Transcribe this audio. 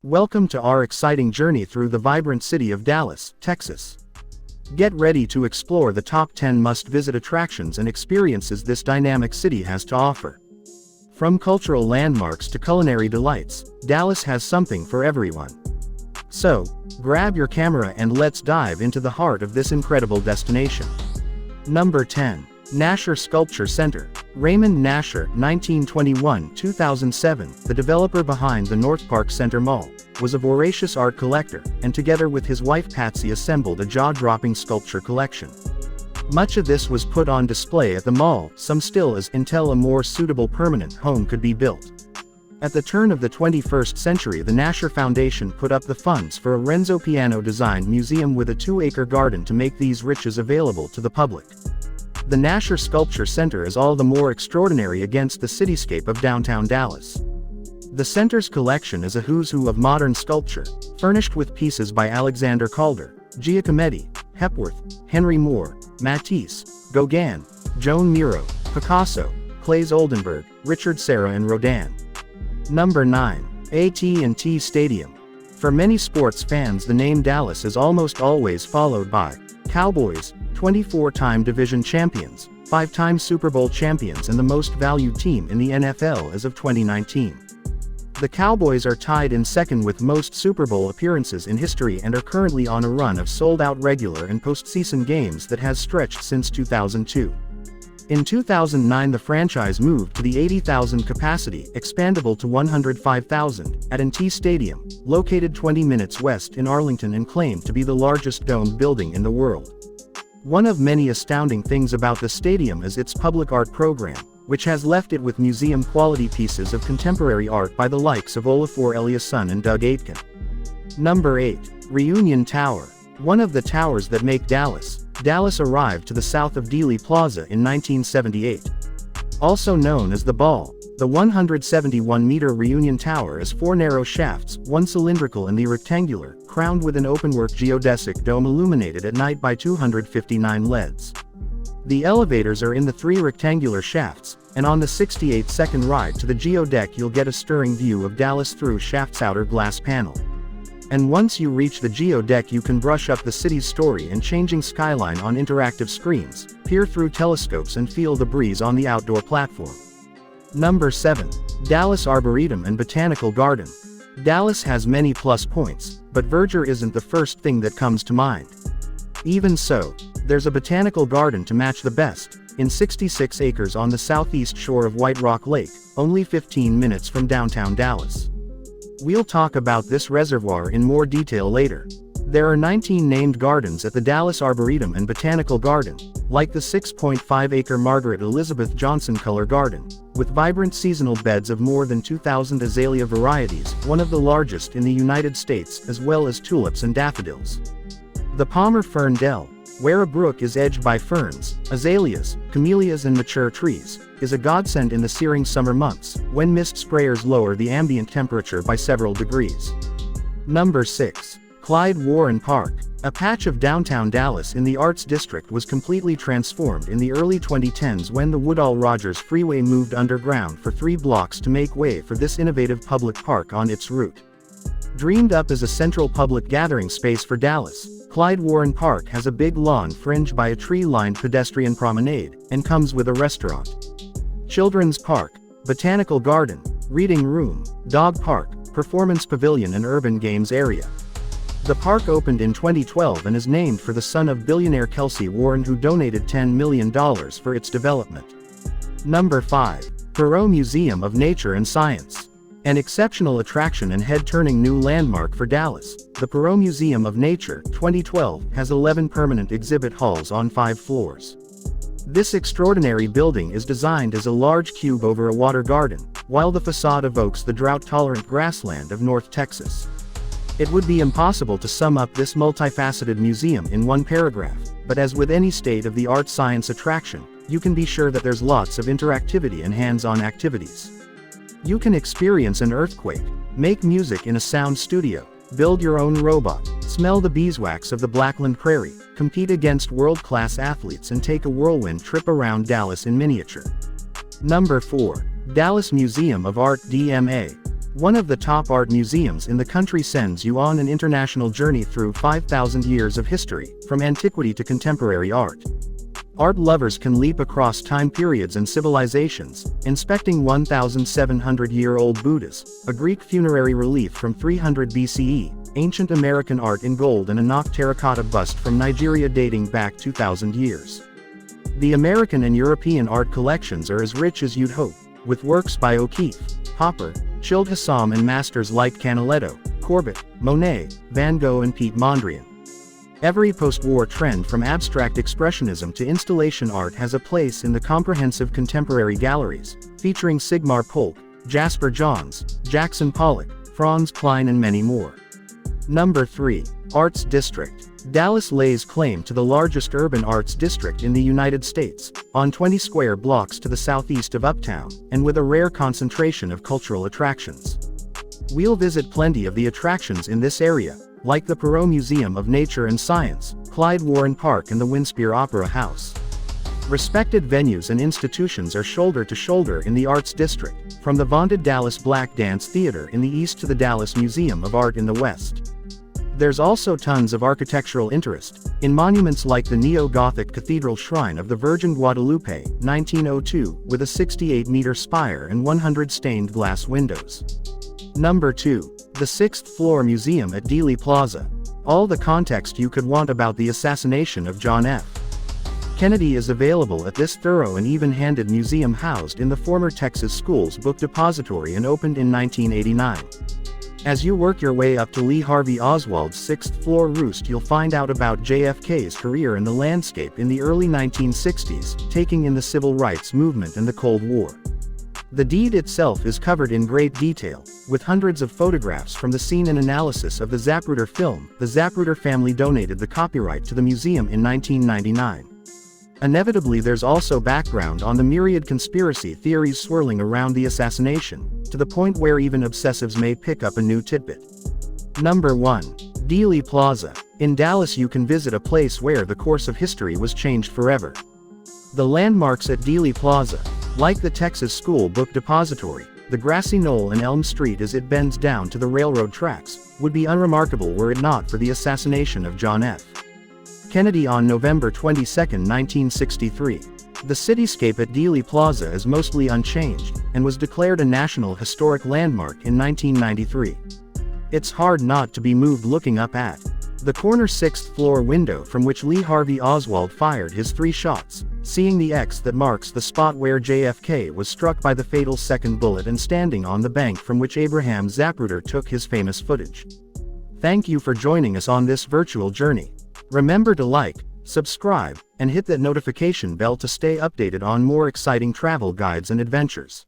Welcome to our exciting journey through the vibrant city of Dallas, Texas. Get ready to explore the top 10 must-visit attractions and experiences this dynamic city has to offer. From cultural landmarks to culinary delights, Dallas has something for everyone. So, grab your camera and let's dive into the heart of this incredible destination. Number 10. Nasher Sculpture Center. Raymond Nasher, 1921-2007, the developer behind the North Park Center Mall, was a voracious art collector, and together with his wife Patsy assembled a jaw-dropping sculpture collection. Much of this was put on display at the mall, some still as until a more suitable permanent home could be built. At the turn of the 21st century, the Nasher Foundation put up the funds for a Renzo Piano-designed museum with a 2-acre garden to make these riches available to the public. The Nasher Sculpture Center is all the more extraordinary against the cityscape of downtown Dallas. The center's collection is a who's who of modern sculpture, furnished with pieces by Alexander Calder, Giacometti, Hepworth, Henry Moore, Matisse, Gauguin, Joan Miro, Picasso, Claes Oldenburg, Richard Serra and Rodin. Number 9. AT&T Stadium. For many sports fans, the name Dallas is almost always followed by Cowboys, 24-time division champions, 5-time Super Bowl champions and the most valued team in the NFL as of 2019. The Cowboys are tied in second with most Super Bowl appearances in history and are currently on a run of sold-out regular and postseason games that has stretched since 2002. In 2009 the franchise moved to the 80,000 capacity, expandable to 105,000, AT&T Stadium, located 20 minutes west in Arlington and claimed to be the largest domed building in the world. One of many astounding things about the stadium is its public art program, which has left it with museum-quality pieces of contemporary art by the likes of Olafur Eliasson and Doug Aitken. Number 8. Reunion Tower. One of the towers that make Dallas arrived to the south of Dealey Plaza in 1978. Also known as the Ball, the 171-meter Reunion Tower is 4 narrow shafts, one cylindrical and the rectangular, crowned with an openwork geodesic dome illuminated at night by 259 LEDs. The elevators are in the 3 rectangular shafts, and on the 68-second ride to the geodeck you'll get a stirring view of Dallas through shaft's outer glass panel. And once you reach the geodeck you can brush up the city's story and changing skyline on interactive screens, peer through telescopes and feel the breeze on the outdoor platform. Number 7. Dallas Arboretum and Botanical Garden. Dallas has many plus points, but verdure isn't the first thing that comes to mind. Even so, there's a botanical garden to match the best, in 66 acres on the southeast shore of White Rock Lake, only 15 minutes from downtown Dallas. We'll talk about this reservoir in more detail later. There are 19 named gardens at the Dallas Arboretum and Botanical Garden, like the 6.5-acre Margaret Elizabeth Johnson Color Garden, with vibrant seasonal beds of more than 2,000 azalea varieties, one of the largest in the United States, as well as tulips and daffodils. The Palmer Fern Dell, where a brook is edged by ferns, azaleas, camellias and mature trees, is a godsend in the searing summer months, when mist sprayers lower the ambient temperature by several degrees. Number 6. Clyde Warren Park. A patch of downtown Dallas in the Arts District was completely transformed in the early 2010s when the Woodall-Rogers Freeway moved underground for 3 blocks to make way for this innovative public park on its route. Dreamed up as a central public gathering space for Dallas, Clyde Warren Park has a big lawn fringed by a tree-lined pedestrian promenade, and comes with a restaurant, children's park, botanical garden, reading room, dog park, performance pavilion and urban games area. The park opened in 2012 and is named for the son of billionaire Kelsey Warren, who donated $10 million for its development. Number 5. Perot Museum of Nature and Science. An exceptional attraction and head-turning new landmark for Dallas, the Perot Museum of Nature, 2012, has 11 permanent exhibit halls on 5 floors. This extraordinary building is designed as a large cube over a water garden, while the facade evokes the drought-tolerant grassland of North Texas. It would be impossible to sum up this multifaceted museum in one paragraph, but as with any state-of-the-art science attraction, you can be sure that there's lots of interactivity and hands-on activities. You can experience an earthquake, make music in a sound studio, build your own robot, smell the beeswax of the Blackland Prairie, compete against world-class athletes and take a whirlwind trip around Dallas in miniature. Number 4. Dallas Museum of Art DMA. One of the top art museums in the country sends you on an international journey through 5,000 years of history, from antiquity to contemporary art. Art lovers can leap across time periods and civilizations, inspecting 1,700-year-old Buddhas, a Greek funerary relief from 300 BCE, ancient American art in gold and a knock terracotta bust from Nigeria dating back 2,000 years. The American and European art collections are as rich as you'd hope, with works by O'Keeffe, Hopper, Childe Hassam and masters like Canaletto, Courbet, Monet, Van Gogh and Piet Mondrian. Every post-war trend from abstract expressionism to installation art has a place in the comprehensive contemporary galleries, featuring Sigmar Polk, Jasper Johns, Jackson Pollock, Franz Kline and many more. Number 3. Arts District. Dallas lays claim to the largest urban arts district in the United States, on 20 square blocks to the southeast of Uptown, and with a rare concentration of cultural attractions. We'll visit plenty of the attractions in this area, like the Perot Museum of Nature and Science, Clyde Warren Park and the Winspear Opera House. Respected venues and institutions are shoulder to shoulder in the Arts District, from the vaunted Dallas Black Dance Theater in the east to the Dallas Museum of Art in the west. There's also tons of architectural interest, in monuments like the neo-Gothic Cathedral Shrine of the Virgin Guadalupe, 1902, with a 68-meter spire and 100 stained glass windows. Number 2. The 6th Floor Museum at Dealey Plaza. All the context you could want about the assassination of John F. Kennedy is available at this thorough and even-handed museum housed in the former Texas Schools Book Depository and opened in 1989. As you work your way up to Lee Harvey Oswald's 6th floor roost, you'll find out about JFK's career in the landscape in the early 1960s, taking in the civil rights movement and the Cold War. The deed itself is covered in great detail, with hundreds of photographs from the scene and analysis of the Zapruder film. The Zapruder family donated the copyright to the museum in 1999. Inevitably, there's also background on the myriad conspiracy theories swirling around the assassination, to the point where even obsessives may pick up a new tidbit. Number 1. Dealey Plaza. In Dallas you can visit a place where the course of history was changed forever. The landmarks at Dealey Plaza, like the Texas School Book Depository, the grassy knoll and Elm Street as it bends down to the railroad tracks, would be unremarkable were it not for the assassination of John F. Kennedy on November 22, 1963. The cityscape at Dealey Plaza is mostly unchanged, and was declared a National Historic Landmark in 1993. It's hard not to be moved looking up at the corner 6th floor window from which Lee Harvey Oswald fired his 3 shots, seeing the X that marks the spot where JFK was struck by the fatal second bullet and standing on the bank from which Abraham Zapruder took his famous footage. Thank you for joining us on this virtual journey. Remember to like, subscribe, and hit that notification bell to stay updated on more exciting travel guides and adventures.